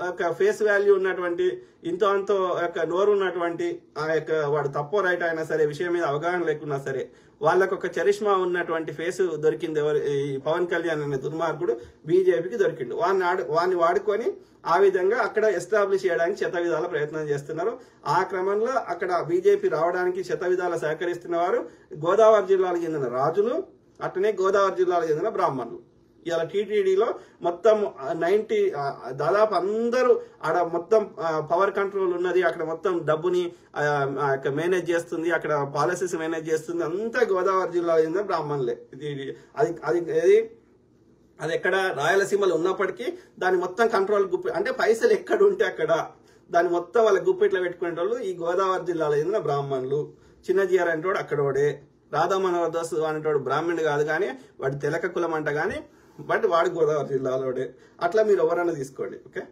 ఒక face value ఉన్నటువంటి ఇంతో అంతో యొక్క నోరు ఉన్నటువంటి ఆ యొక్క వాడు తప్పో రైట్ అయినా సరే విషయం మీద అవగాహన లేకున్నా సరే వాళ్ళకు ఒక చరిష్మా ఉన్నటువంటి ఫేస్ దొరికింది ఎవరు ఈ పవన్ కళ్యాణ్ అనే దుర్మార్గుడు బీజేపీకి దొరికిండు వాడిని వాడుకొని ఆ విధంగా అక్కడ ఎస్టాబ్లిష్ చేయడానికి శతవిధాల ప్రయత్నం చేస్తున్నారు. ఆ క్రమంలో అక్కడ బీజేపీ రావడానికి శతవిధాల సహకరిస్తున్న వారు గోదావరి జిల్లాకు చెందిన రాజులు, అట్లనే గోదావరి జిల్లాకు చెందిన బ్రాహ్మణులు. ఇలా టీటీడీలో మొత్తం 90 దాదాపు అందరూ ఆడ మొత్తం పవర్ కంట్రోల్ ఉన్నది, అక్కడ మొత్తం డబ్బుని మేనేజ్ చేస్తుంది, అక్కడ పాలసీస్ మేనేజ్ చేస్తుంది, అంతా గోదావరి జిల్లాలో చెందిన బ్రాహ్మణులే. అది ఎక్కడ రాయలసీమలో ఉన్నప్పటికీ దాని మొత్తం కంట్రోల్ అంటే పైసలు ఎక్కడ ఉంటే అక్కడ దాని మొత్తం వాళ్ళ గుప్పిట్లో పెట్టుకునే వాళ్ళు ఈ గోదావరి జిల్లాలో చెందిన బ్రాహ్మణులు. చిన్నజీఆర్ అంటోడు అక్కడోడే, రాధా మనోహర్ దాస్ అనేటోడు బ్రాహ్మణుడు కాదు కానీ వాడి తెలక కులం అంట కానీ బట్ వాడు గోదావరి జిల్లాలోడే. అట్లా మీరు ఎవరన్నా తీసుకోండి. ఓకే.